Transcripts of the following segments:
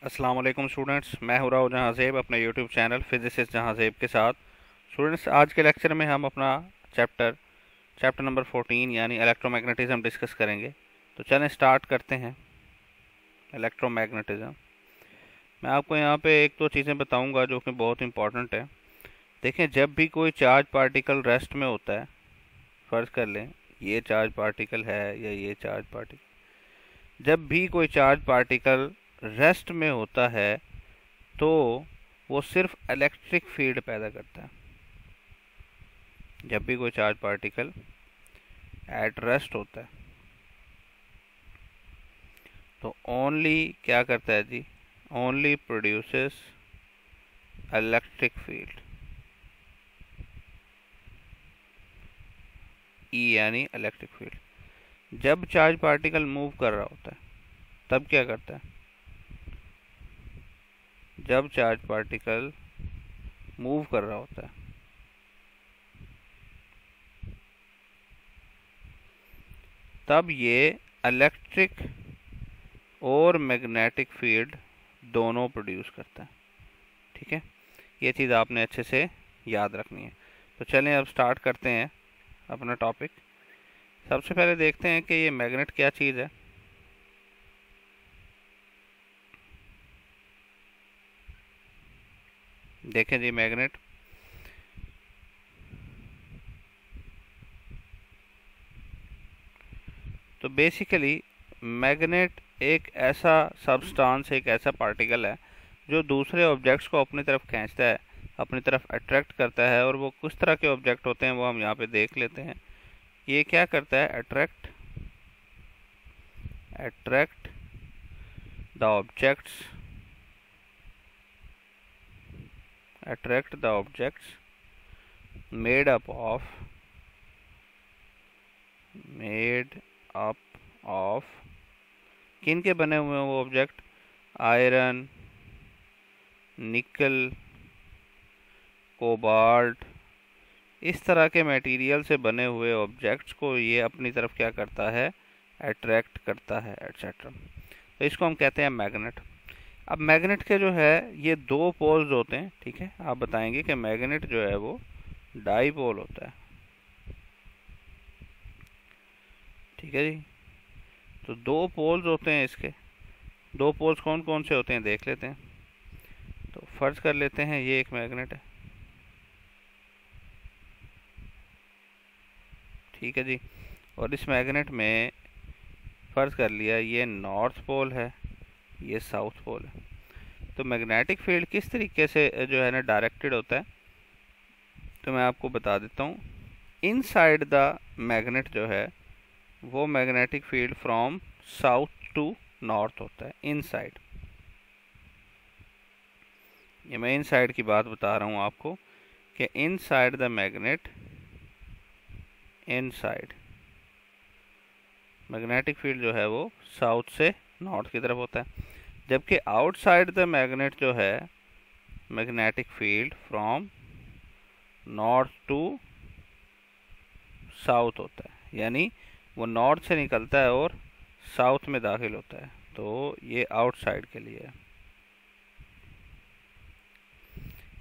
अस्सलाम वालेकुम स्टूडेंट्स, मैं हूँ राव जहाँ ज़ेब अपने यूट्यूब चैनल फिजिसिस्ट जहाँ ज़ेब के साथ। स्टूडेंट्स, आज के लेक्चर में हम अपना चैप्टर चैप्टर नंबर 14 यानी इलेक्ट्रोमैग्नेटिज्म डिस्कस करेंगे। तो चलें स्टार्ट करते हैं। इलेक्ट्रोमैग्नेटिज्म, मैं आपको यहाँ पे एक दो चीज़ें बताऊँगा जो कि बहुत इंपॉर्टेंट है। देखें, जब भी कोई चार्ज पार्टिकल रेस्ट में होता है, फ़र्ज़ कर लें ये चार्ज पार्टिकल है या ये चार्ज पार्टिकल, जब भी कोई चार्ज पार्टिकल रेस्ट में होता है तो वो सिर्फ इलेक्ट्रिक फील्ड पैदा करता है। जब भी कोई चार्ज पार्टिकल एट रेस्ट होता है तो ओनली क्या करता है जी, ओनली प्रोड्यूसेस इलेक्ट्रिक फील्ड, ई यानी इलेक्ट्रिक फील्ड। जब चार्ज पार्टिकल मूव कर रहा होता है तब क्या करता है, जब चार्ज पार्टिकल मूव कर रहा होता है तब ये इलेक्ट्रिक और मैग्नेटिक फील्ड दोनों प्रोड्यूस करता है। ठीक है, ये चीज़ आपने अच्छे से याद रखनी है। तो चलें अब स्टार्ट करते हैं अपना टॉपिक। सबसे पहले देखते हैं कि ये मैग्नेट क्या चीज़ है। देखें जी, मैग्नेट तो बेसिकली मैग्नेट एक ऐसा सब्सटेंस, एक ऐसा पार्टिकल है जो दूसरे ऑब्जेक्ट्स को अपनी तरफ खींचता है, अपनी तरफ अट्रैक्ट करता है। और वो किस तरह के ऑब्जेक्ट होते हैं वो हम यहाँ पे देख लेते हैं। ये क्या करता है, attract the objects, attract the objects made up of kin के बने हुए हैं वो ऑब्जेक्ट, आयरन, निकल, कोबाल्ट, इस तरह के मटेरियल से बने हुए ऑब्जेक्ट्स को ये अपनी तरफ क्या करता है, अट्रैक्ट करता है, एटसेट्रा। तो इसको हम कहते हैं मैग्नेट। अब मैग्नेट के जो है ये दो पोल्स होते हैं। ठीक है, आप बताएंगे कि मैग्नेट जो है वो डाईपोल होता है। ठीक है जी, तो दो पोल्स होते हैं इसके। दो पोल्स कौन कौन से होते हैं देख लेते हैं। तो फर्ज कर लेते हैं ये एक मैग्नेट है। ठीक है जी, और इस मैग्नेट में फर्ज कर लिया ये नॉर्थ पोल है, ये साउथ पोल है। तो मैग्नेटिक फील्ड किस तरीके से जो है ना डायरेक्टेड होता है, तो मैं आपको बता देता हूँ। इनसाइड द मैग्नेट जो है वो magnetic field from south to north होता है, इनसाइड। ये मैं इनसाइड की बात बता रहा हूँ आपको कि inside the magnet, inside magnetic field जो है वो साउथ से नॉर्थ की तरफ होता है। जबकि आउटसाइड द मैग्नेट जो है magnetic field from north to south होता है, यानी वो नॉर्थ से निकलता है और साउथ में दाखिल होता है। तो ये आउटसाइड के लिए है,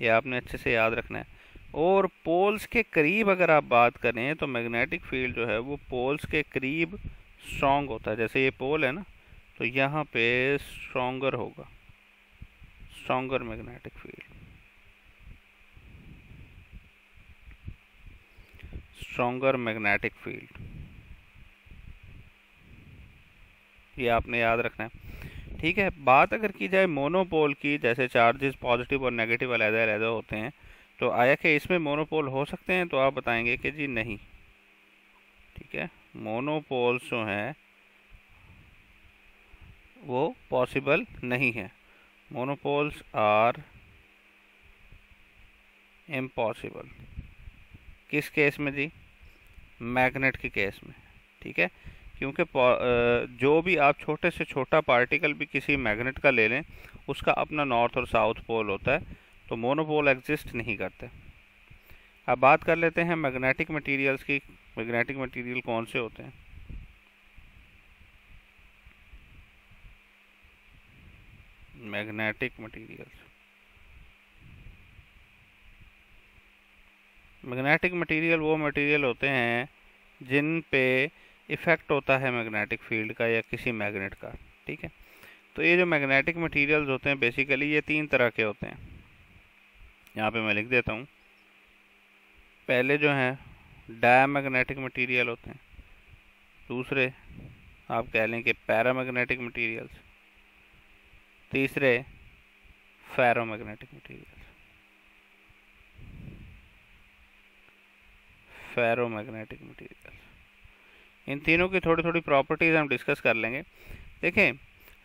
ये आपने अच्छे से याद रखना है। और पोल्स के करीब अगर आप बात करें तो मैग्नेटिक फील्ड जो है वो पोल्स के करीब स्ट्रॉन्ग होता है। जैसे ये पोल है ना, तो यहाँ पे स्ट्रॉन्गर होगा, stronger magnetic field, stronger magnetic field, ये आपने याद रखना है। ठीक है, बात अगर की जाए मोनोपोल की, जैसे चार्जेस पॉजिटिव और नेगेटिव अलग-अलग होते हैं, तो आया कि इसमें मोनोपोल हो सकते हैं, तो आप बताएंगे कि जी नहीं। ठीक है, मोनोपोल्स जो हैं वो पॉसिबल नहीं है। Monopoles are impossible. किस केस में जी, मैग्नेट के केस में। ठीक है, क्योंकि जो भी आप छोटे से छोटा पार्टिकल भी किसी मैग्नेट का ले लें उसका अपना नॉर्थ और साउथ पोल होता है, तो मोनोपोल एग्जिस्ट नहीं करते। अब बात कर लेते हैं मैग्नेटिक मटेरियल्स की। मैग्नेटिक मटेरियल कौन से होते हैं, मैग्नेटिक मटेरियल्स। मैग्नेटिक मटेरियल वो मटेरियल होते हैं जिन पे इफ़ेक्ट होता है मैग्नेटिक फील्ड का या किसी मैग्नेट का। ठीक है, तो ये जो मैग्नेटिक मटेरियल्स होते हैं बेसिकली ये 3 तरह के होते हैं। यहाँ पे मैं लिख देता हूँ। पहले जो हैं डायमैग्नेटिक मटेरियल होते हैं, दूसरे आप कह लें कि पैरामैग्नेटिक मटेरियल्स, तीसरे फेरोमैग्नेटिक मटेरियल्स। फेरोमैग्नेटिक मटेरियल्स, इन तीनों की थोड़ी थोड़ी प्रॉपर्टीज़ हम डिस्कस कर लेंगे। देखें,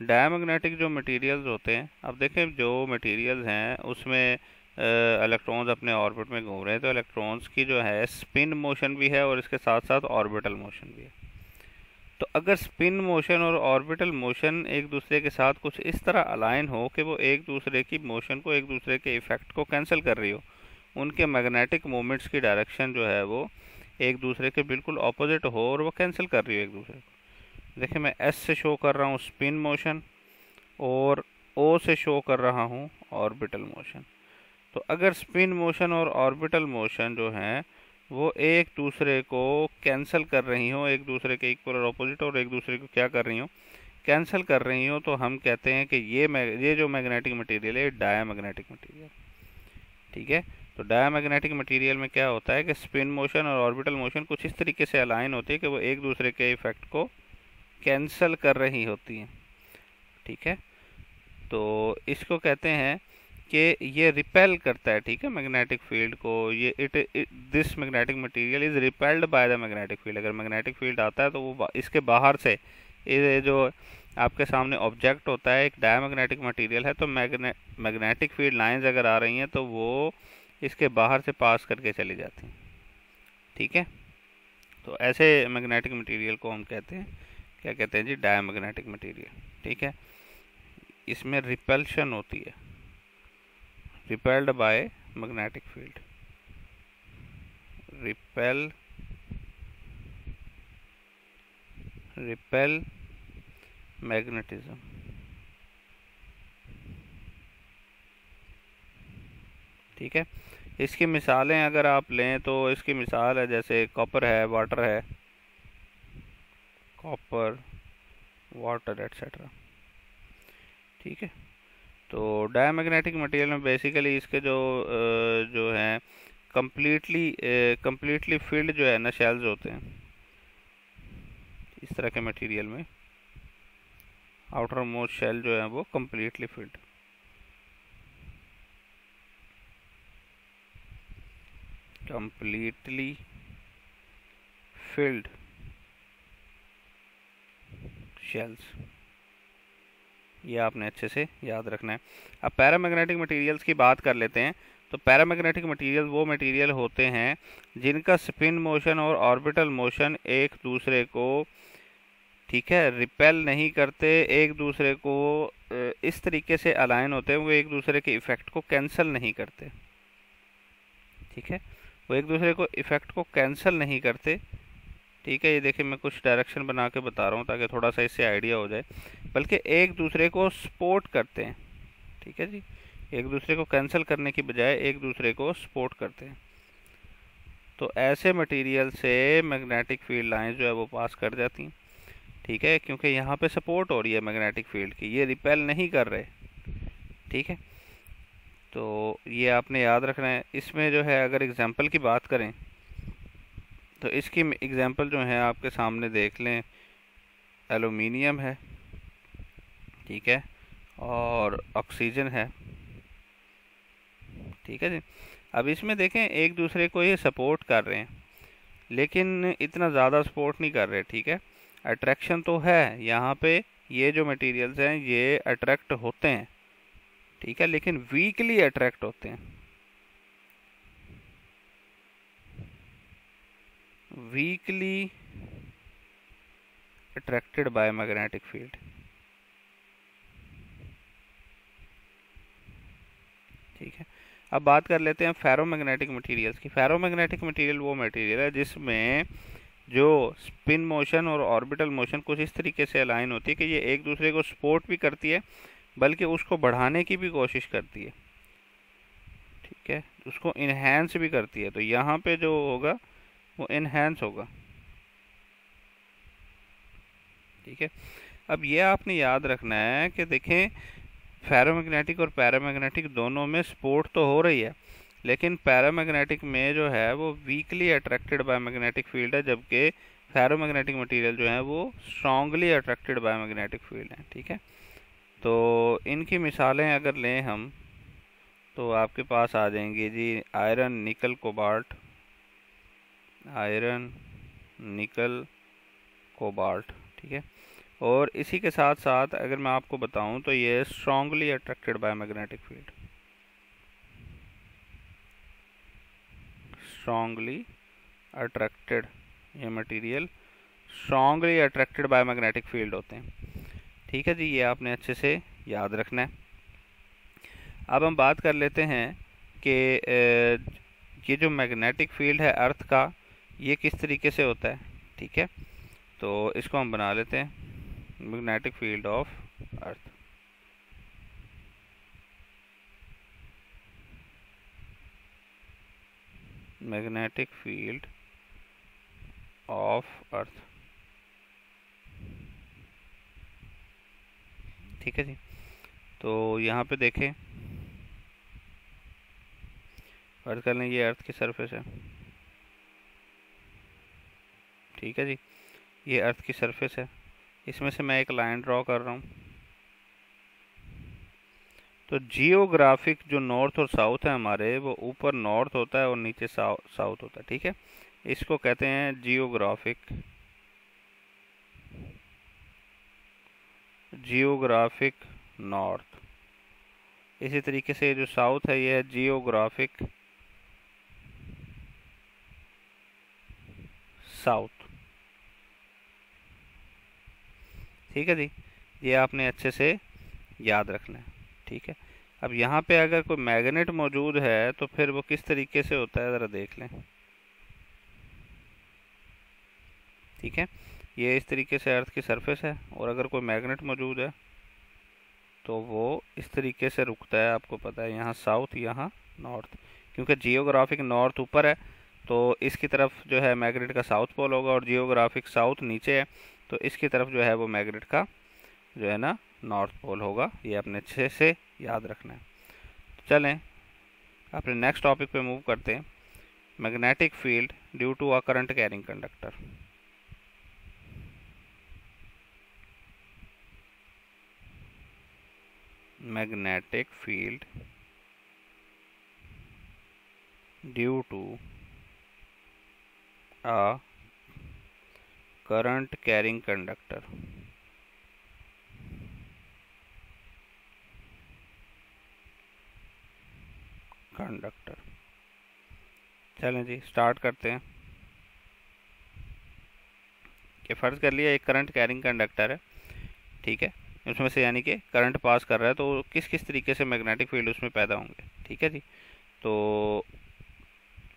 डायमैग्नेटिक जो मटेरियल्स होते हैं, अब देखें जो मटेरियल्स हैं उसमें इलेक्ट्रॉन्स अपने ऑर्बिट में घूम रहे हैं, तो इलेक्ट्रॉन्स की जो है स्पिन मोशन भी है और इसके साथ साथ ऑर्बिटल मोशन भी है। तो अगर स्पिन मोशन और ऑर्बिटल मोशन एक दूसरे के साथ कुछ इस तरह अलाइन हो कि वो एक दूसरे की मोशन को, एक दूसरे के इफ़ेक्ट को कैंसिल कर रही हो, उनके मैग्नेटिक मोमेंट्स की डायरेक्शन जो है वो एक दूसरे के बिल्कुल ऑपोजिट हो और वो कैंसिल कर रही हो एक दूसरे को। देखिए, मैं एस से शो कर रहा हूँ स्पिन मोशन और ओ से शो कर रहा हूँ ऑर्बिटल मोशन। तो अगर स्पिन मोशन और ऑर्बिटल मोशन जो हैं वो एक दूसरे को कैंसिल कर रही हो, एक दूसरे के इक्वल और ऑपोजिट, और एक दूसरे को क्या कर रही हो, कैंसिल कर रही हो, तो हम कहते हैं कि ये जो मैग्नेटिक मटेरियल है डायमैग्नेटिक मटेरियल। ठीक है, तो डायमैग्नेटिक मटेरियल में क्या होता है कि स्पिन मोशन और ऑर्बिटल मोशन कुछ इस तरीके से अलाइन होती है कि वो एक दूसरे के इफेक्ट को कैंसिल कर रही होती हैं। ठीक है, तो इसको कहते हैं कि ये रिपेल करता है। ठीक है, मैग्नेटिक फील्ड को, ये this magnetic material is repelled by the magnetic field. अगर मैग्नेटिक फील्ड आता है तो वो इसके बाहर से, ये जो आपके सामने ऑब्जेक्ट होता है एक डायमैग्नेटिक मटेरियल है, तो मैग्नेटिक फील्ड लाइंस अगर आ रही हैं तो वो इसके बाहर से पास करके चली जाती हैं। ठीक है, तो ऐसे मैग्नेटिक मटेरियल को हम कहते हैं, क्या कहते हैं जी, डायमैग्नेटिक मटेरियल। ठीक है, इसमें रिपल्शन होती है, repelled by magnetic field, repel magnetism. ठीक है, इसकी मिसालें अगर आप लें तो इसकी मिसाल है जैसे कॉपर है, वाटर है, कॉपर, वाटर एट्सेट्रा। ठीक है, तो डायमैग्नेटिक मटेरियल में बेसिकली इसके जो हैं कम्प्लीटली फील्ड जो है ना शेल्स होते हैं। इस तरह के मटेरियल में आउटर मोस्ट शेल जो है वो completely field. Completely filled shells, ये आपने अच्छे से याद रखना है। अब पैरामैग्नेटिक मटेरियल्स की बात कर लेते हैं। तो पैरामैग्नेटिक मटेरियल वो मटेरियल होते हैं जिनका स्पिन मोशन और ऑर्बिटल मोशन एक दूसरे को, ठीक है, रिपेल नहीं करते, एक दूसरे को इस तरीके से अलाइन होते हैं, वो एक दूसरे के इफ़ेक्ट को कैंसिल नहीं करते। ठीक है, वो एक दूसरे को इफ़ेक्ट को कैंसिल नहीं करते। ठीक है, ये देखिए मैं कुछ डायरेक्शन बना के बता रहा हूँ ताकि थोड़ा सा इससे आइडिया हो जाए, बल्कि एक दूसरे को सपोर्ट करते हैं। ठीक है जी, एक दूसरे को कैंसिल करने की बजाय एक दूसरे को सपोर्ट करते हैं। तो ऐसे मटेरियल से मैग्नेटिक फील्ड लाइंस जो है वो पास कर जाती हैं। ठीक है, क्योंकि यहाँ पे सपोर्ट हो रही है मैग्नेटिक फील्ड की, ये रिपेल नहीं कर रहे। ठीक है, तो ये आपने याद रखना है। इसमें जो है अगर एग्जांपल की बात करें तो इसकी एग्जांपल जो है आपके सामने देख लें, एलुमिनियम है, ठीक है, और ऑक्सीजन है। ठीक है जी, अब इसमें देखें एक दूसरे को ये सपोर्ट कर रहे हैं लेकिन इतना ज़्यादा सपोर्ट नहीं कर रहे। ठीक है, अट्रैक्शन तो है यहाँ पे, ये जो मटेरियल्स हैं ये अट्रैक्ट होते हैं। ठीक है, लेकिन वीकली अट्रैक्ट होते हैं, weekly attracted by magnetic field. ठीक है, अब बात कर लेते हैं फेरोमैग्नेटिक मटेरियल्स की। फेरोमैग्नेटिक मटेरियल वो मटेरियल है जिसमें जो स्पिन मोशन और ऑर्बिटल मोशन कुछ इस तरीके से अलाइन होती है कि ये एक दूसरे को सपोर्ट भी करती है, बल्कि उसको बढ़ाने की भी कोशिश करती है, ठीक है, उसको इन्हेंस भी करती है। तो यहाँ पे जो होगा वो इन्हेंस होगा, ठीक है। अब ये आपने याद रखना है कि देखें, फेरोमैग्नेटिक और पैरामैग्नेटिक दोनों में सपोर्ट तो हो रही है, लेकिन पैरामैग्नेटिक में जो है वो weekly attracted by magnetic field है, जबकि फेरोमैग्नेटिक मटेरियल जो है वो strongly attracted by magnetic field है, ठीक है। तो इनकी मिसालें अगर लें हम, तो आपके पास आ जाएंगी जी आयरन, निकल, कोबाल्ट, आयरन, निकल, कोबाल्ट, ठीक है। और इसी के साथ साथ अगर मैं आपको बताऊं तो ये strongly attracted by magnetic field, strongly attracted, ये material strongly attracted by magnetic field होते हैं, ठीक है जी। ये आपने अच्छे से याद रखना है। अब हम बात कर लेते हैं कि ये जो मैग्नेटिक फील्ड है अर्थ का, ये किस तरीके से होता है, ठीक है। तो इसको हम बना लेते हैं magnetic field of earth. Magnetic field of earth, ठीक है जी। तो यहाँ पे देखें, अर्थ कर लें, ये अर्थ की सरफेस है, ठीक है जी। ये अर्थ की सरफेस है, इसमें से मैं एक लाइन ड्रॉ कर रहा हूँ। तो जियोग्राफिक जो नॉर्थ और साउथ है हमारे, वो ऊपर नॉर्थ होता है और नीचे साउथ होता है, ठीक है। इसको कहते हैं जियोग्राफिक, जियोग्राफिक नॉर्थ। इसी तरीके से जो साउथ है ये है जियोग्राफिक साउथ, ठीक है जी। ये आपने अच्छे से याद रखना है, ठीक है। अब यहाँ पे अगर कोई मैग्नेट मौजूद है तो फिर वो किस तरीके से होता है ज़रा देख लें, ठीक है। ये इस तरीके से अर्थ की सरफेस है, और अगर कोई मैग्नेट मौजूद है तो वो इस तरीके से रुकता है, आपको पता है, यहाँ साउथ, यहाँ नॉर्थ। क्योंकि जियोग्राफिक नॉर्थ ऊपर है तो इसकी तरफ जो है मैग्नेट का साउथ पोल होगा, और जियोग्राफिक साउथ नीचे है तो इसकी तरफ जो है वो मैग्नेट का जो है ना नॉर्थ पोल होगा। ये अपने अच्छे से याद रखना है। तो चलें अपने नेक्स्ट टॉपिक पे मूव करते हैं, magnetic field due to a current carrying conductor. Magnetic field due to a current carrying conductor, चलें जी स्टार्ट करते हैं। कि फ़र्ज़ कर लिया एक करंट कैरिंग कंडक्टर है, ठीक है, उसमें से यानी कि करंट पास कर रहा है, तो किस किस तरीके से मैग्नेटिक फील्ड उसमें पैदा होंगे, ठीक है जी। तो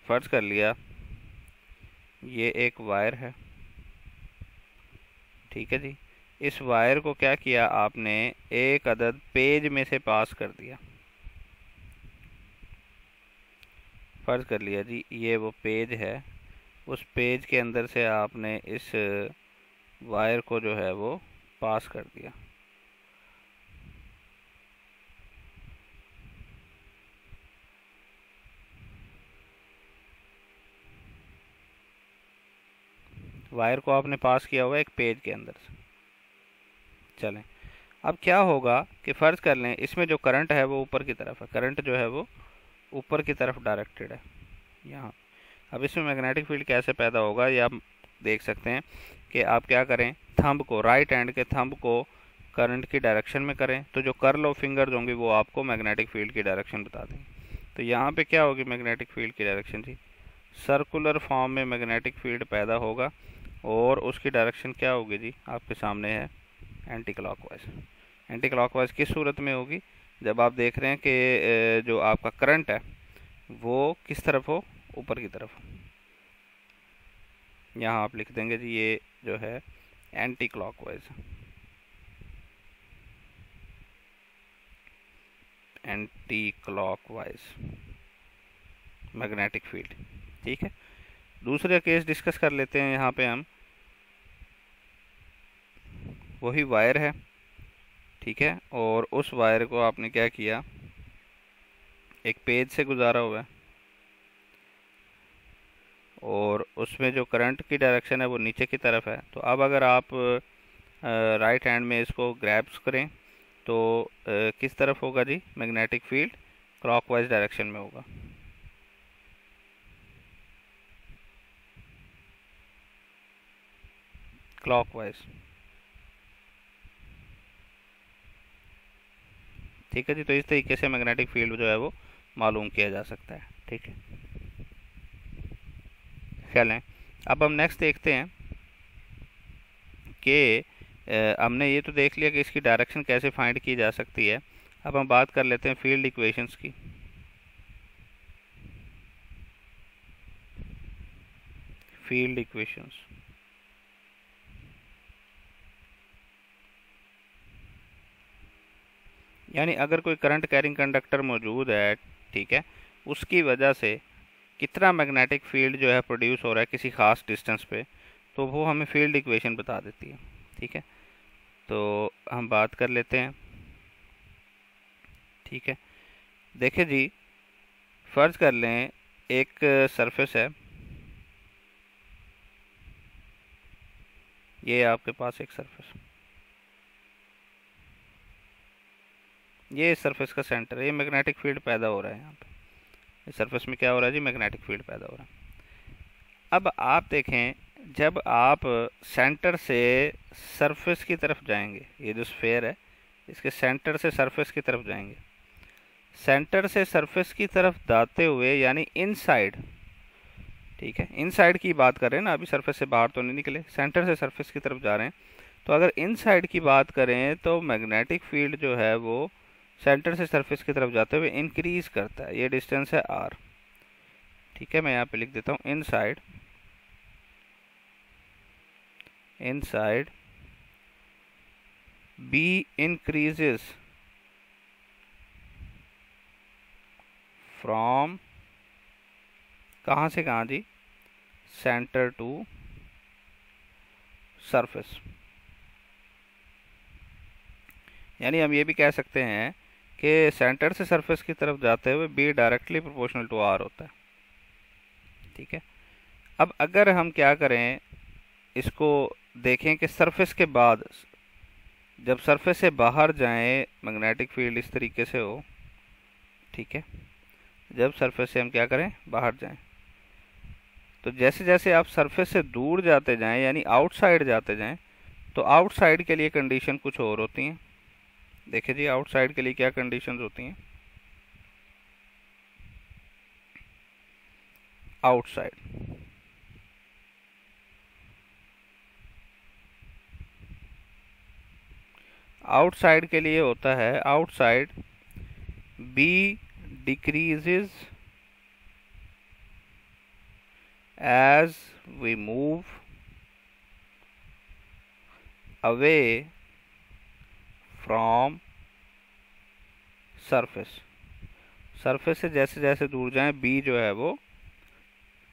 फ़र्ज़ कर लिया ये एक वायर है, ठीक है जी। इस वायर को क्या किया आपने, एक अदद पेज में से पास कर दिया। फ़र्ज़ कर लिया जी ये वो पेज है, उस पेज के अंदर से आपने इस वायर को जो है वो पास कर दिया। वायर को आपने पास किया हुआ एक पेज के अंदर से। चलें अब क्या होगा कि फ़र्ज़ कर लें इसमें जो करंट है वो ऊपर की तरफ है, करंट जो है वो ऊपर की तरफ डायरेक्टेड है यहाँ। अब इसमें मैग्नेटिक फील्ड कैसे पैदा होगा ये आप देख सकते हैं कि आप क्या करें, थंब को, राइट हैंड के थंब को करंट की डायरेक्शन में करें, तो जो कर्ल ऑफ फिंगर्स होंगे वो आपको मैग्नेटिक फील्ड की डायरेक्शन बता देंगे। तो यहाँ पे क्या होगी मैग्नेटिक फील्ड की डायरेक्शन जी, सर्कुलर फॉर्म में मैग्नेटिक फील्ड पैदा होगा, और उसकी डायरेक्शन क्या होगी जी आपके सामने है एंटी क्लॉकवाइज। एंटी क्लॉकवाइज किस सूरत में होगी, जब आप देख रहे हैं कि जो आपका करंट है वो किस तरफ हो, ऊपर की तरफ। यहाँ आप लिख देंगे जी ये जो है anti clockwise, anti clockwise magnetic field. ठीक है, दूसरा केस डिस्कस कर लेते हैं। यहाँ पे हम वही वायर है, ठीक है, और उस वायर को आपने क्या किया, एक पेज से गुजारा हुआ है और उसमें जो करंट की डायरेक्शन है वो नीचे की तरफ है। तो अब अगर आप राइट हैंड में इसको ग्रैब्स करें तो किस तरफ होगा जी मैग्नेटिक फील्ड, क्लॉकवाइज डायरेक्शन में होगा। क्लॉकवाइज, ठीक है जी। तो इस तरीके से मैग्नेटिक फील्ड जो है वो मालूम किया जा सकता है। ठीक है, चलें अब हम नेक्स्ट देखते हैं कि हमने ये तो देख लिया कि इसकी डायरेक्शन कैसे फाइंड की जा सकती है। अब हम बात कर लेते हैं फील्ड इक्वेशंस की। फील्ड इक्वेशंस, यानी अगर कोई करंट कैरिंग कंडक्टर मौजूद है, ठीक है, उसकी वजह से कितना मैग्नेटिक फील्ड जो है प्रोड्यूस हो रहा है किसी खास डिस्टेंस पे, तो वो हमें फील्ड इक्वेशन बता देती है। ठीक है, तो हम बात कर लेते हैं। ठीक है, देखिए जी, फर्ज कर लें एक सरफेस है, ये आपके पास एक सरफेस, ये इस सरफेस का सेंटर है, ये मैग्नेटिक फील्ड पैदा हो रहा है यहाँ पे। इस सरफेस में क्या हो रहा है जी, मैग्नेटिक फील्ड पैदा हो रहा है। अब आप देखें, जब आप सेंटर से सरफेस की तरफ जाएंगे, ये जो स्फेयर है इसके सेंटर से सरफेस की तरफ जाएंगे, सेंटर से सरफेस की तरफ जाते हुए यानी इनसाइड, ठीक है, इनसाइड की बात कर रहे हैं ना, अभी सरफेस से बाहर तो नहीं निकले, सेंटर से सरफेस की तरफ जा रहे हैं। तो अगर इनसाइड की बात करें तो मैग्नेटिक फील्ड जो है वो सेंटर से सरफेस की तरफ जाते हुए इंक्रीज करता है। ये डिस्टेंस है r, ठीक है, मैं यहाँ पे लिख देता हूँ inside, inside b increases from, कहाँ से कहाँ जी, सेंटर टू सरफेस। यानी हम ये भी कह सकते हैं कि सेंटर से सरफेस की तरफ जाते हुए b directly proportional to r होता है। ठीक है, अब अगर हम क्या करें, इसको देखें कि सरफेस के बाद जब सरफेस से बाहर जाएं मैग्नेटिक फील्ड इस तरीके से हो, ठीक है, जब सरफेस से हम क्या करें, बाहर जाएं, तो जैसे जैसे आप सरफेस से दूर जाते जाएं यानी आउटसाइड जाते जाएं, तो आउटसाइड के लिए कंडीशन कुछ और होती हैं। देखिए जी, आउटसाइड के लिए क्या कंडीशंस होती हैं, आउटसाइड, आउटसाइड के लिए होता है, outside b decreases as we move away from surface। Surface से जैसे जैसे दूर जाएं b जो है वो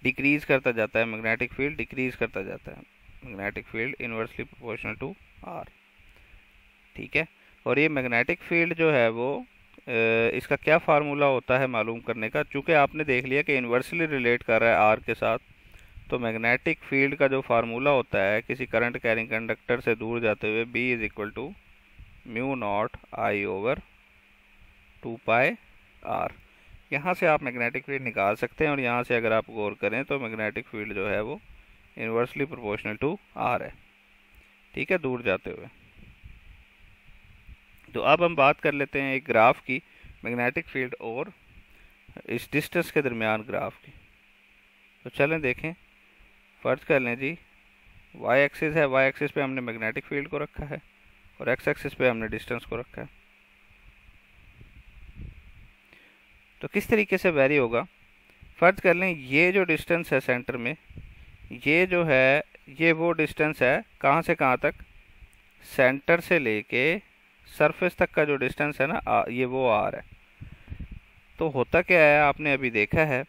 डिक्रीज करता जाता है, मैग्नेटिक फील्ड डिक्रीज करता जाता है, magnetic field inversely proportional to r। ठीक है, और ये मैग्नेटिक फील्ड जो है वो इसका क्या फार्मूला होता है मालूम करने का, चूँकि आपने देख लिया कि इन्वर्सली रिलेट कर रहा है r के साथ, तो मैग्नेटिक फील्ड का जो फार्मूला होता है किसी करंट कैरिंग कंडक्टर से दूर जाते हुए b is equal to mu naught I over 2 r। यहाँ से आप मैग्नेटिक फील्ड निकाल सकते हैं और यहाँ से अगर आप गौर करें तो मैग्नेटिक फील्ड जो है वो इन्वर्सली प्रोपोर्शनल टू r है। ठीक है, दूर जाते हुए। तो अब हम बात कर लेते हैं एक ग्राफ की, मैग्नेटिक फील्ड और इस डिस्टेंस के दरमियान ग्राफ की। तो चलें देखें, फर्ज कर लें जी, y एक्सिस है, y एक्सिस पे हमने मैग्नेटिक फील्ड को रखा है और x एक्सिस पे हमने डिस्टेंस को रखा है। तो किस तरीके से वेरी होगा, फर्ज कर लें ये जो डिस्टेंस है सेंटर में, ये जो है ये वो डिस्टेंस है कहाँ से कहाँ तक, सेंटर से लेके सरफेस तक का जो डिस्टेंस है ना, ये वो r है। तो होता क्या है, आपने अभी देखा है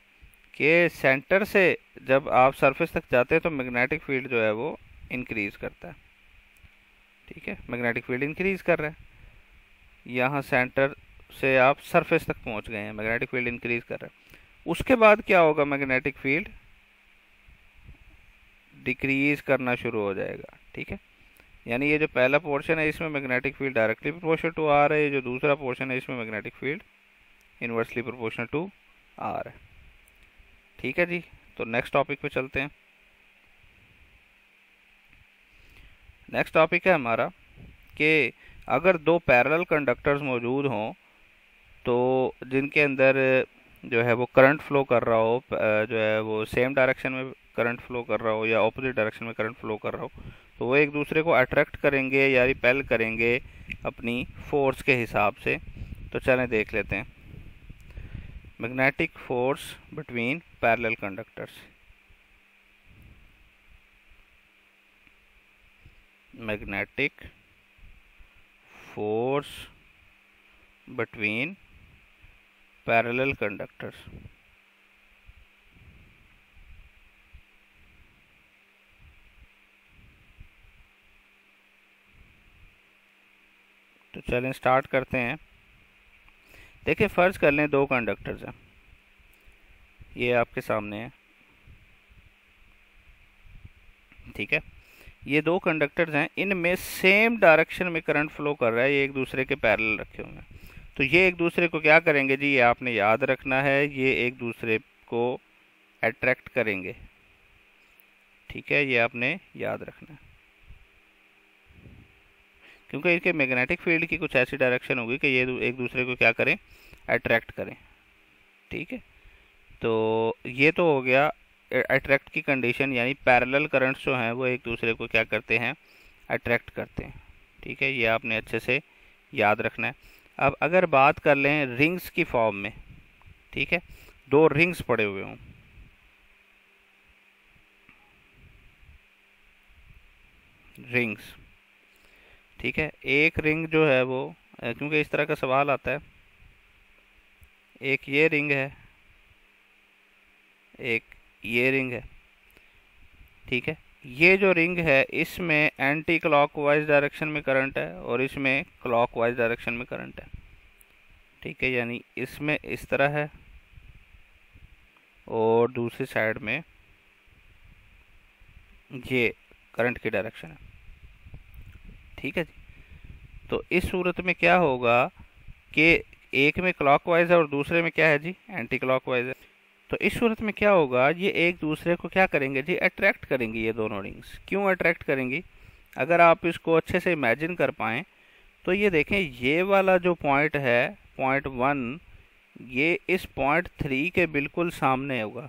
कि सेंटर से जब आप सरफेस तक जाते हैं तो मैग्नेटिक फील्ड जो है वो इंक्रीज करता है। ठीक है, मैग्नेटिक फील्ड इंक्रीज कर रहा है। यहाँ सेंटर से आप सरफेस तक पहुंच गए हैं, मैग्नेटिक फील्ड इंक्रीज कर रहा है। उसके बाद क्या होगा, मैग्नेटिक फील्ड डिक्रीज करना शुरू हो जाएगा। ठीक है, यानी ये जो पहला पोर्शन है इसमें magnetic field directly proportional to R है, ये जो दूसरा पोर्शन है इसमें magnetic field inversely proportional to R है। ठीक है जी, तो नेक्स्ट टॉपिक पे चलते हैं। नेक्स्ट टॉपिक है हमारा कि अगर दो पैरेलल कंडक्टर्स मौजूद हों तो जिनके अंदर जो है वो करंट फ्लो कर रहा हो, जो है वो सेम डायरेक्शन में करंट फ्लो कर रहा हो या ऑपोजिट डायरेक्शन में करंट फ्लो कर रहा हो, तो वो एक दूसरे को अट्रैक्ट करेंगे या रिपेल करेंगे अपनी फोर्स के हिसाब से। तो चलें देख लेते हैं। Magnetic force between parallel conductors. Magnetic force between parallel conductors. तो चलें स्टार्ट करते हैं। देखिए, फर्ज कर लें दो कंडक्टर्स हैं, ये आपके सामने है। ठीक है, ये दो कंडक्टर्स हैं, इनमें सेम डायरेक्शन में करंट फ्लो कर रहा है, ये एक दूसरे के पैरेलल रखे हुए हैं। तो ये एक दूसरे को क्या करेंगे जी, ये आपने याद रखना है, ये एक दूसरे को अट्रैक्ट करेंगे। ठीक है, ये आपने याद रखना है, क्योंकि इनके मैग्नेटिक फील्ड की कुछ ऐसी डायरेक्शन होगी कि ये एक दूसरे को क्या करें, अट्रैक्ट करें। ठीक है, तो ये तो हो गया अट्रैक्ट की कंडीशन, यानी पैरेलल करंट्स जो हैं वो एक दूसरे को क्या करते हैं, अट्रैक्ट करते हैं। ठीक है, ये आपने अच्छे से याद रखना है। अब अगर बात कर लें रिंग्स की फॉर्म में, ठीक है, दो रिंग्स पड़े हुए हों, रिंग्स। ठीक है, एक रिंग जो है वो, क्योंकि इस तरह का सवाल आता है, एक ये रिंग है, एक ये रिंग है। ठीक है, ये जो रिंग है इसमें एंटी क्लॉकवाइज डायरेक्शन में करंट है और इसमें क्लॉकवाइज डायरेक्शन में करंट है। ठीक है, यानी इसमें इस तरह है और दूसरी साइड में ये करंट की डायरेक्शन है। ठीक है जी, तो इस सूरत में क्या होगा कि एक में क्लॉकवाइज है और दूसरे में क्या है जी, एंटी क्लॉकवाइज है। तो इस सूरत में क्या होगा, ये एक दूसरे को क्या करेंगे जी, अट्रैक्ट करेंगी। ये दोनों रिंग्स क्यों अट्रैक्ट करेंगी, अगर आप इसको अच्छे से इमेजिन कर पाएँ तो ये देखें, ये वाला जो पॉइंट है, पॉइंट 1, ये इस पॉइंट 3 के बिल्कुल सामने होगा।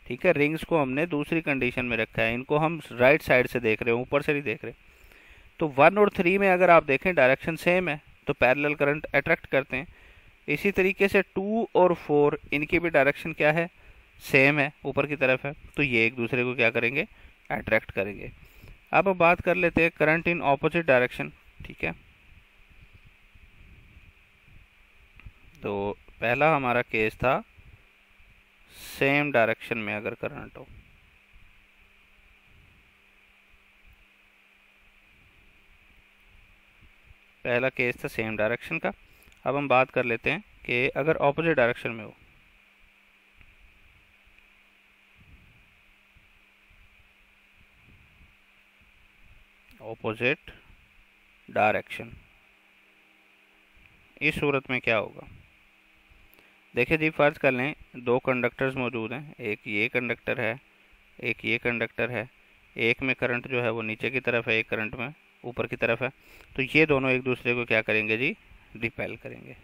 ठीक है, रिंग्स को हमने दूसरी कंडीशन में रखा है, इनको हम राइट साइड से देख रहे हैं, ऊपर से नहीं देख रहे। तो 1 और 3 में अगर आप देखें डायरेक्शन सेम है, तो पैरेलल करंट अट्रैक्ट करते हैं। इसी तरीके से 2 और 4, इनकी भी डायरेक्शन क्या है, सेम है, ऊपर की तरफ है, तो ये एक दूसरे को क्या करेंगे, अट्रैक्ट करेंगे। अब बात कर लेते हैं करंट इन ऑपोजिट डायरेक्शन। ठीक है, तो पहला हमारा केस था सेम डायरेक्शन में अगर करंट हो। पहला केस था सेम डायरेक्शन का। अब हम बात कर लेते हैं कि अगर ऑपोजिट डायरेक्शन में हो। ऑपोजिट डायरेक्शन, इस सूरत में क्या होगा, देखिए जी, फर्ज कर लें दो कंडक्टर्स मौजूद हैं, एक ये कंडक्टर है, एक ये कंडक्टर है। एक में करंट जो है वो नीचे की तरफ है, एक करंट में ऊपर की तरफ है। तो ये दोनों एक दूसरे को क्या करेंगे जी, रिपेल करेंगे।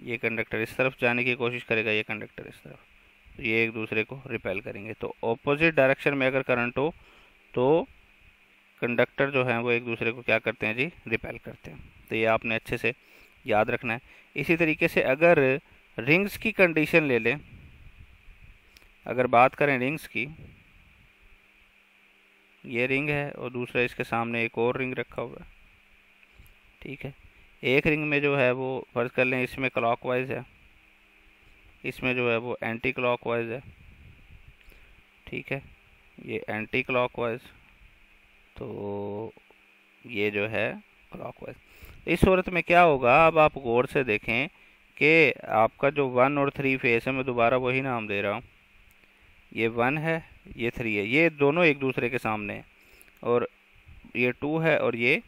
ये कंडक्टर इस तरफ जाने की कोशिश करेगा, ये कंडक्टर इस तरफ, तो ये एक दूसरे को रिपेल करेंगे। तो ऑपोजिट डायरेक्शन में अगर करंट हो तो कंडक्टर जो है वो एक दूसरे को क्या करते हैं जी, रिपेल करते हैं। तो ये आपने अच्छे से याद रखना है। इसी तरीके से अगर रिंग्स की कंडीशन ले लें, अगर बात करें रिंग्स की, ये रिंग है और दूसरा इसके सामने एक और रिंग रखा हुआ है। ठीक है, एक रिंग में जो है वो फर्ज कर लें इसमें क्लॉकवाइज है इसमें जो है वो एंटी क्लॉकवाइज है, ठीक है, ये एंटी क्लॉकवाइज, तो ये जो है क्लॉकवाइज। इस सूरत में क्या होगा, अब आप गौर से देखें कि आपका जो 1 और 3 फेस है, मैं दोबारा वही नाम दे रहा हूँ, ये 1 है, ये 3 है, ये दोनों एक दूसरे के सामने है, और ये 2 है और ये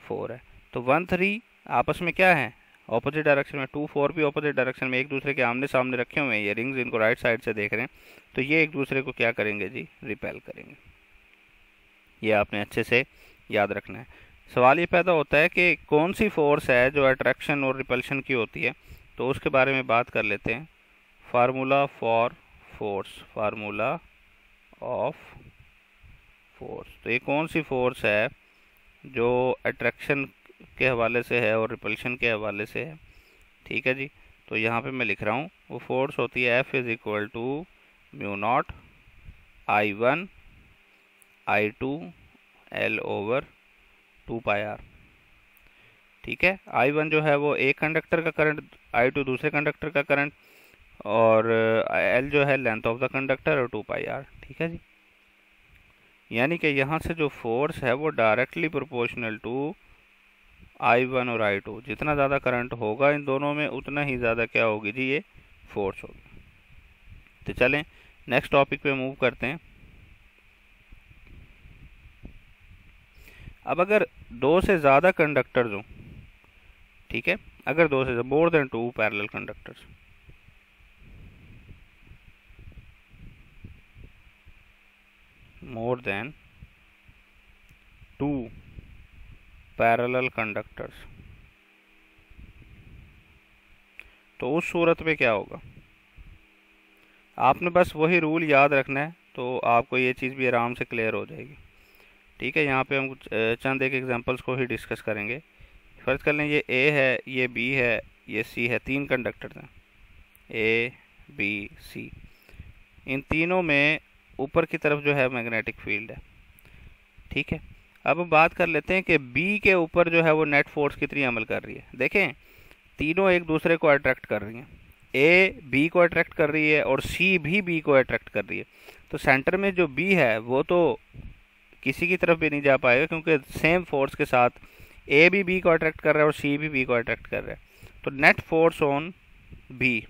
4 है। तो 1 3 आपस में क्या है, ऑपोजिट डायरेक्शन में। 2 4 भी ऑपोजिट डायरेक्शन में एक दूसरे के आमने सामने रखे हुए हैं, ये रिंग्स इनको राइट साइड से देख रहे हैं, तो ये एक दूसरे को क्या करेंगे जी, रिपेल करेंगे। ये आपने अच्छे से याद रखना है। सवाल ये पैदा होता है कि कौन सी फोर्स है जो अट्रैक्शन और रिपल्शन की होती है, तो उसके बारे में बात कर लेते हैं। Formula for force, formula of force, तो ये कौन सी फोर्स है जो अट्रैक्शन के हवाले से है और रिपल्शन के हवाले से है, ठीक है जी। तो यहाँ पे मैं लिख रहा हूँ, वो फोर्स होती है F is equal to mu naught I1 I2 L over 2 pi R, ठीक है। I1 जो है वो एक कंडक्टर का करंट, I2 दूसरे कंडक्टर का करंट, और L जो है लेंथ ऑफ द कंडक्टर, और 2 पाई आर, ठीक है जी। यानी कि यहाँ से जो फोर्स है वो डायरेक्टली प्रोपोर्शनल टू I1 और I2, जितना ज़्यादा करंट होगा इन दोनों में उतना ही ज़्यादा क्या होगी जी, ये फोर्स होगी। तो चलें नेक्स्ट टॉपिक पे मूव करते हैं। अब अगर 2 से ज़्यादा कंडक्टर्स हों, ठीक है, अगर 2 से more than 2 parallel conductors, more than 2 parallel conductors, तो उस सूरत में क्या होगा, आपने बस वही रूल याद रखना है, तो आपको ये चीज़ भी आराम से क्लियर हो जाएगी, ठीक है। यहाँ पे हम कुछ चंद एक एग्जांपल्स को ही डिस्कस करेंगे। फर्ज कर लें ये A है, ये B है, ये C है, 3 कंडक्टर्स हैं A B C, इन तीनों में ऊपर की तरफ जो है मैग्नेटिक फील्ड है, ठीक है। अब हम बात कर लेते हैं कि B के ऊपर जो है वो नेट फोर्स कितनी अमल कर रही है। देखें तीनों एक दूसरे को अट्रैक्ट कर रही हैं, A B को अट्रैक्ट कर रही है और C भी B को अट्रैक्ट कर रही है, तो सेंटर में जो B है वो तो किसी की तरफ भी नहीं जा पाएगा, क्योंकि सेम फोर्स के साथ A भी B को अट्रैक्ट कर रहा है और C भी B को अट्रैक्ट कर रहा है। तो net force on B,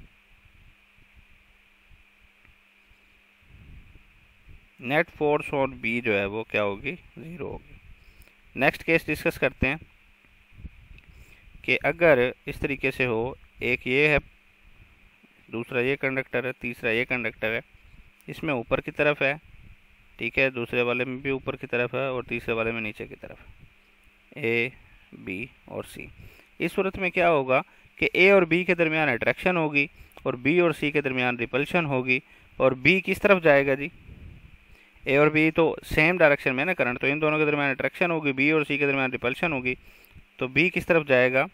net force on B जो है वो क्या होगी, 0 होगी। नेक्स्ट केस डिस्कस करते हैं कि अगर इस तरीके से हो, एक ये है, दूसरा ये कंडक्टर है, तीसरा ये कंडक्टर है, इसमें ऊपर की तरफ है, ठीक है, दूसरे वाले में भी ऊपर की तरफ है और तीसरे वाले में नीचे की तरफ है, A B और C। इस सूरत में क्या होगा कि A और B के दरमियान अट्रैक्शन होगी और B और C के दरमियान रिपल्शन होगी, और B किस तरफ जाएगा जी, A और B तो सेम डायरेक्शन में ना करंट, तो इन दोनों के दरमियान अट्रैक्शन होगी, B और C के दरमियान रिपल्शन होगी, तो B किस तरफ जाएगा,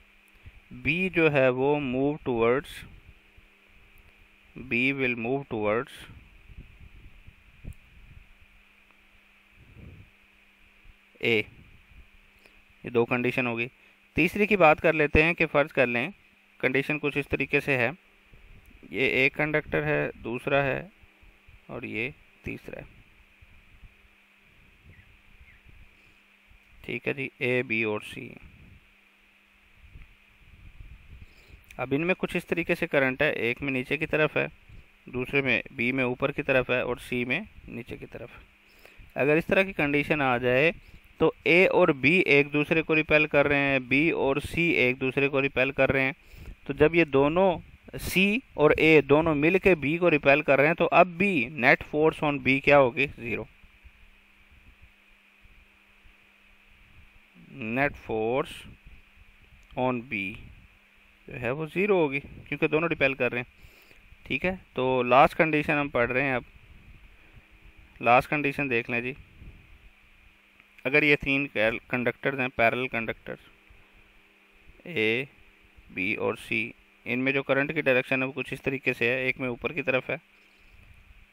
B जो है वो move towards, B will move towards A। ये दो कंडीशन होगी। तीसरी की बात कर लेते हैं कि फ़र्ज़ कर लें कंडीशन कुछ इस तरीके से है, ये एक कंडक्टर है, दूसरा है और ये तीसरा है, ठीक है जी, A B और C। अब इनमें कुछ इस तरीके से करंट है, एक में नीचे की तरफ है, दूसरे में B में ऊपर की तरफ है और C में नीचे की तरफ है। अगर इस तरह की कंडीशन आ जाए तो A और B एक दूसरे को रिपेल कर रहे हैं, B और C एक दूसरे को रिपेल कर रहे हैं, तो जब ये दोनों C और A दोनों मिल के B को रिपेल कर रहे हैं, तो अब B net force on B क्या होगी, 0। नेट फोर्स ऑन B जो है वो 0 होगी, क्योंकि दोनों रिपेल कर रहे हैं, ठीक है। तो लास्ट कंडीशन हम पढ़ रहे हैं। अब लास्ट कंडीशन देख लें जी, अगर ये 3 कंडक्टर्स हैं, पैरेलल कंडक्टर्स A B और C, इनमें जो करंट की डायरेक्शन है वो कुछ इस तरीके से है, एक में ऊपर की तरफ है,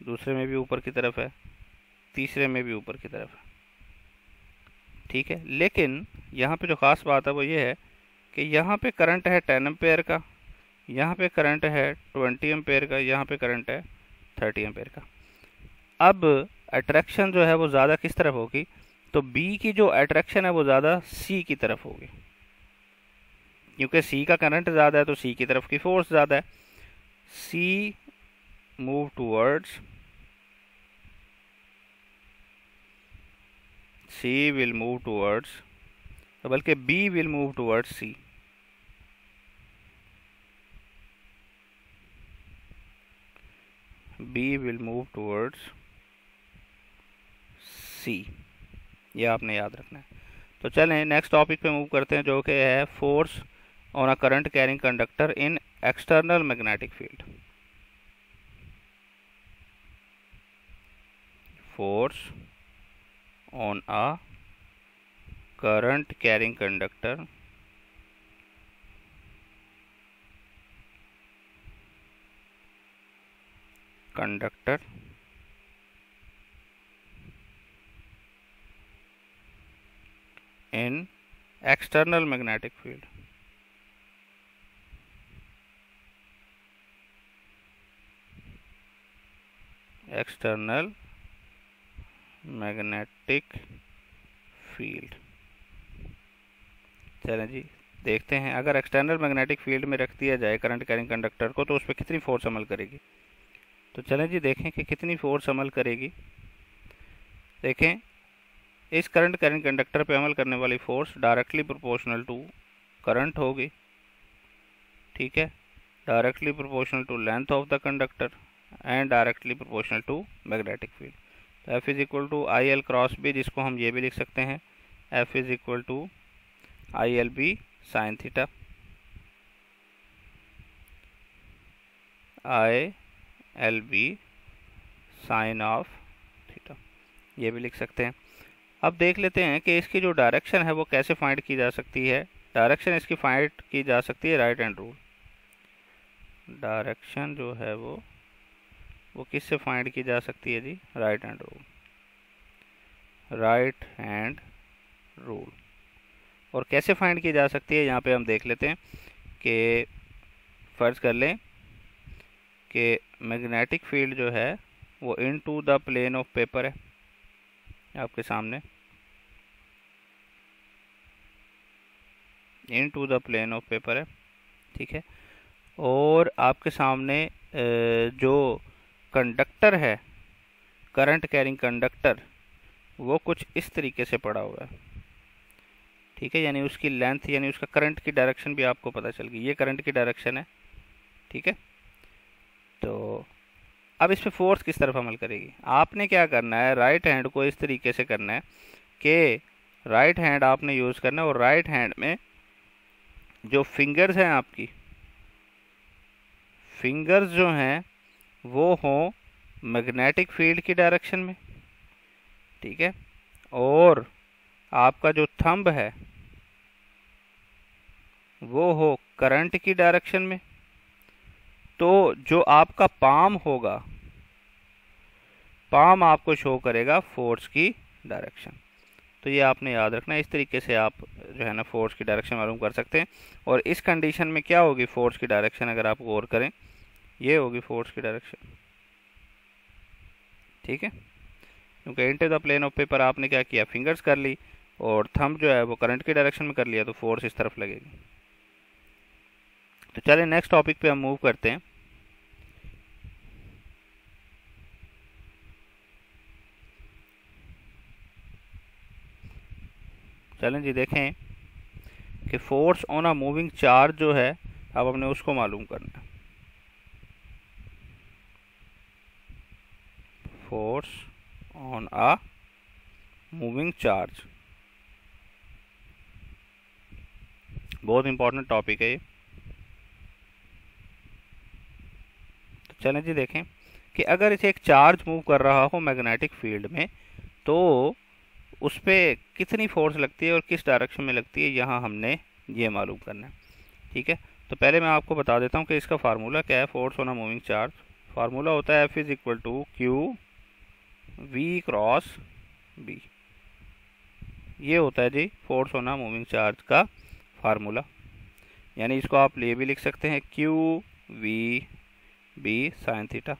दूसरे में भी ऊपर की तरफ है, तीसरे में भी ऊपर की तरफ है, ठीक है। लेकिन यहाँ पे जो ख़ास बात है वो ये है कि यहाँ पे करंट है 10 एम्पेयर का, यहाँ पे करंट है 20 एम्पेयर का, यहाँ पे करंट है 30 एम्पेयर का। अब अट्रैक्शन जो है वो ज़्यादा किस तरफ होगी, तो बी की जो अट्रैक्शन है वो ज़्यादा सी की तरफ होगी, क्योंकि सी का करंट ज़्यादा है तो सी की तरफ की फोर्स ज़्यादा है। C move towards, C will move towards, बल्कि B will move towards C. B will move towards C, ये आपने याद रखना है। तो चलें नेक्स्ट टॉपिक पे मूव करते हैं, जो कि है force on a current carrying conductor in external magnetic field. Force on a current carrying conductor in external magnetic field. External magnetic field। चलें जी देखते हैं, अगर एक्सटर्नल मैग्नेटिक फील्ड में रख दिया जाए करंट कैरिंग कंडक्टर को तो उस पर कितनी फोर्स अमल करेगी। तो चलें जी देखें कि कितनी फोर्स अमल करेगी। देखें, इस करंट कैरिंग कंडक्टर पे अमल करने वाली force directly proportional to current होगी, ठीक है, directly proportional to length of the conductor and directly proportional to magnetic field. तो F is equal to I L cross B, जिसको हम ये भी लिख सकते हैं F is equal to I L B sine theta, I L B sine of theta, ये भी लिख सकते हैं। अब देख लेते हैं कि इसकी जो डायरेक्शन है वो कैसे फाइंड की जा सकती है। डायरेक्शन इसकी फाइंड की जा सकती है राइट हैंड रूल। डायरेक्शन जो है वो किससे फाइंड की जा सकती है जी, right hand rule. Right hand rule. और कैसे फाइंड की जा सकती है, यहाँ पे हम देख लेते हैं कि फर्ज कर लें कि मैग्नेटिक फील्ड जो है वो into the plane of paper है आपके सामने, into the plane of paper है, ठीक है। और आपके सामने जो कंडक्टर है, करंट कैरिंग कंडक्टर, वो कुछ इस तरीके से पड़ा हुआ है, ठीक है, यानी उसकी लेंथ यानी उसका करंट की डायरेक्शन भी आपको पता चल गई, ये करंट की डायरेक्शन है, ठीक है। तो अब इस पे फोर्स किस तरफ अमल करेगी, आपने क्या करना है, राइट हैंड को इस तरीके से करना है कि राइट हैंड आपने यूज़ करना है और राइट हैंड में जो फिंगर्स हैं आपकी, फिंगर्स जो हैं वो हों मैग्नेटिक फील्ड की डायरेक्शन में, ठीक है, और आपका जो थंब है वो हो करंट की डायरेक्शन में। तो जो आपका पाम होगा, पाम आपको शो करेगा फोर्स की डायरेक्शन। तो ये आपने याद रखना है, इस तरीके से आप जो है ना फोर्स की डायरेक्शन मालूम कर सकते हैं। और इस कंडीशन में क्या होगी फोर्स की डायरेक्शन, अगर आप गौर करें, ये होगी फोर्स की डायरेक्शन, ठीक है, क्योंकि into the plane of paper आपने क्या किया, फिंगर्स कर ली और थंब जो है वो करंट की डायरेक्शन में कर लिया, तो फोर्स इस तरफ लगेगी। तो चलिए नेक्स्ट टॉपिक पे हम मूव करते हैं। चलें जी देखें कि force on a moving charge जो है अब हमने उसको मालूम करना है। Force on a moving charge बहुत इंपॉर्टेंट टॉपिक है ये। तो चलें जी देखें कि अगर इसे एक चार्ज मूव कर रहा हो मैग्नेटिक फील्ड में तो उस पर कितनी फोर्स लगती है और किस डायरेक्शन में लगती है, यहाँ हमने ये मालूम करना है, ठीक है। तो पहले मैं आपको बता देता हूँ कि इसका फार्मूला क्या है force on a moving charge. Formula होता है F is equal to Q we cross B, ये होता है जी force on a moving charge का फार्मूला। यानी इसको आप ये भी लिख सकते हैं Q V B sine theta.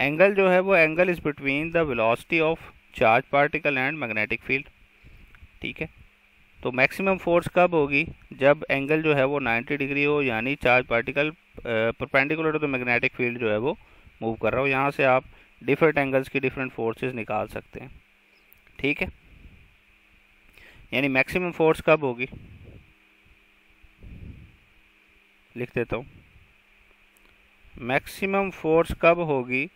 Angle जो है वो angle is between the velocity of charge particle and magnetic field. ठीक है, तो मैक्सिमम फोर्स कब होगी? जब एंगल जो है वो 90 डिग्री हो, यानी charge particle perpendicular to the magnetic field जो है वो मूव कर रहा हो। यहाँ से आप डिफरेंट एंगल्स की डिफरेंट फोर्सेस निकाल सकते हैं। ठीक है, यानी मैक्सिमम फोर्स कब होगी, लिख देता हूँ। मैक्सिमम फोर्स कब होगी?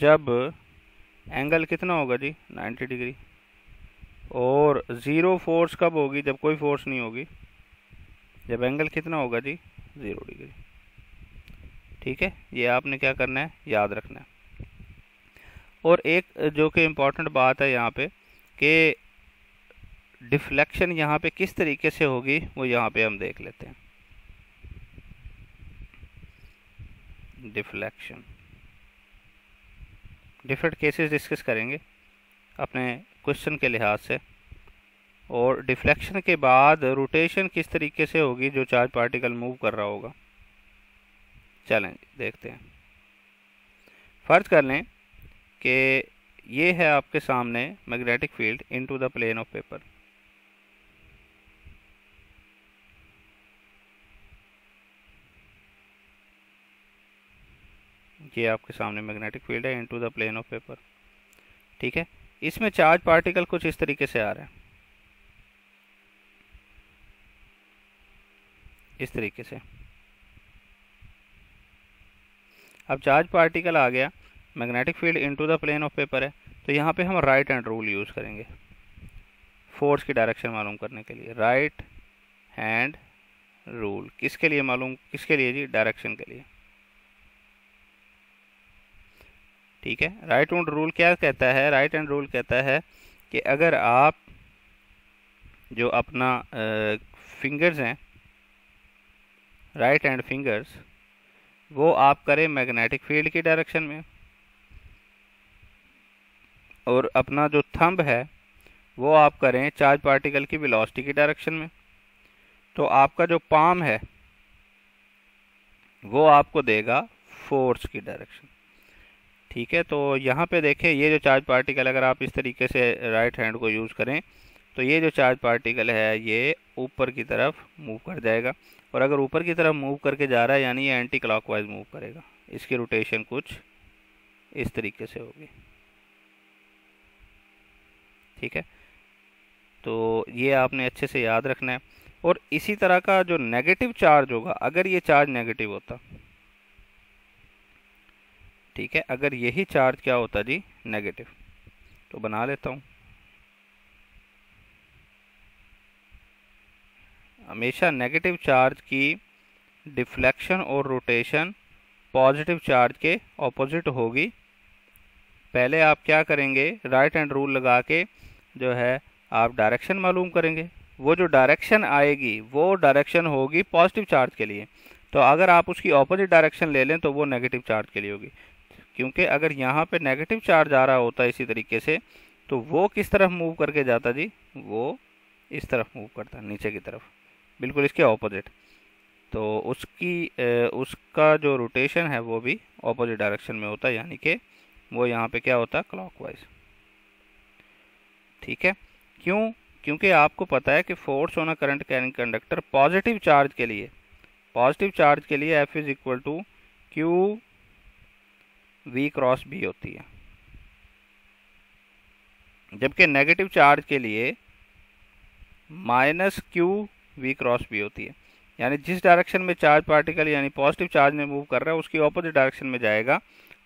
जब एंगल कितना होगा जी? 90 डिग्री। और ज़ीरो फोर्स कब होगी? जब कोई फोर्स नहीं होगी। जब एंगल कितना होगा जी? 0 डिग्री। ठीक है, ये आपने क्या करना है, याद रखना है। और एक जो कि इम्पॉर्टेंट बात है यहाँ पे कि डिफ्लेक्शन यहाँ पे किस तरीके से होगी, वो यहाँ पे हम देख लेते हैं। डिफ्लेक्शन डिफरेंट केसेस डिस्कस करेंगे अपने क्वेश्चन के लिहाज से। और डिफ्लेक्शन के बाद रोटेशन किस तरीके से होगी जो चार्ज पार्टिकल मूव कर रहा होगा। चलें देखते हैं। फर्ज कर लें कि ये है आपके सामने magnetic field into the plane of paper. ये आपके सामने मैग्नेटिक फील्ड है into the plane of paper. ठीक है, इसमें चार्ज पार्टिकल कुछ इस तरीके से आ रहा है, इस तरीके से। अब चार्ज पार्टिकल आ गया, magnetic field into the plane of paper है, तो यहाँ पे हम राइट हैंड रूल यूज़ करेंगे फोर्स की डायरेक्शन मालूम करने के लिए। राइट हैंड रूल किसके लिए मालूम, किसके लिए जी? डायरेक्शन के लिए। ठीक है, राइट हैंड रूल क्या कहता है? राइट हैंड रूल कहता है कि अगर आप जो अपना फिंगर्स हैं, राइट हैंड फिंगर्स, वो आप करें मैग्नेटिक फील्ड की डायरेक्शन में, और अपना जो थंब है वो आप करें चार्ज पार्टिकल की वेलोसिटी की डायरेक्शन में, तो आपका जो पाम है वो आपको देगा फोर्स की डायरेक्शन। ठीक है, तो यहाँ पे देखें, ये जो चार्ज पार्टिकल, अगर आप इस तरीके से राइट हैंड को यूज़ करें तो ये जो चार्ज पार्टिकल है ये ऊपर की तरफ मूव कर जाएगा। और अगर ऊपर की तरफ मूव करके जा रहा है यानी ये एंटी क्लॉकवाइज मूव करेगा। इसकी रोटेशन कुछ इस तरीके से होगी। ठीक है, तो ये आपने अच्छे से याद रखना है। और इसी तरह का जो नेगेटिव चार्ज होगा, अगर ये चार्ज नेगेटिव होता, ठीक है, अगर यही चार्ज क्या होता जी? नेगेटिव, तो बना लेता हूँ। हमेशा नेगेटिव चार्ज की डिफ्लेक्शन और रोटेशन पॉजिटिव चार्ज के ऑपोजिट होगी। पहले आप क्या करेंगे? राइट हैंड रूल लगा के जो है आप डायरेक्शन मालूम करेंगे। वो जो डायरेक्शन आएगी वो डायरेक्शन होगी पॉजिटिव चार्ज के लिए। तो अगर आप उसकी ऑपोजिट डायरेक्शन ले लें तो वो नेगेटिव चार्ज के लिए होगी, क्योंकि अगर यहाँ पे नेगेटिव चार्ज आ रहा होता है इसी तरीके से, तो वो किस तरफ मूव करके जाता जी? वो इस तरफ मूव करता, नीचे की तरफ, बिल्कुल इसके ऑपोजिट। तो उसका जो रोटेशन है वो भी ऑपोजिट डायरेक्शन में होता है, यानी कि वो यहाँ पे क्या होता है? क्लॉकवाइज। ठीक है, क्यों? क्योंकि आपको पता है कि force on a current carrying conductor positive charge के लिए, F is equal to Q we cross b होती है, जबकि नेगेटिव चार्ज के लिए minus q we cross b होती है। यानी जिस डायरेक्शन में चार्ज पार्टिकल यानी पॉजिटिव चार्ज में मूव कर रहा है उसकी ऑपोजिट डायरेक्शन में जाएगा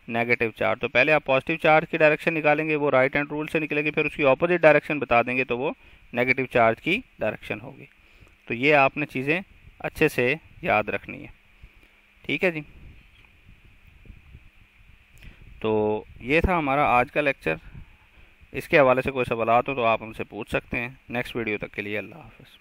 नेगेटिव चार्ज। तो पहले आप पॉजिटिव चार्ज की डायरेक्शन निकालेंगे, वो राइट हैंड रूल से निकलेगी, फिर उसकी ऑपोजिट डायरेक्शन बता देंगे तो वो नेगेटिव चार्ज की डायरेक्शन होगी। तो ये आपने चीज़ें अच्छे से याद रखनी है। ठीक है जी, तो ये था हमारा आज का लेक्चर। इसके हवाले से कोई सवाल हो तो आप हमसे पूछ सकते हैं। नेक्स्ट वीडियो तक के लिए अल्लाह हाफ़िज़।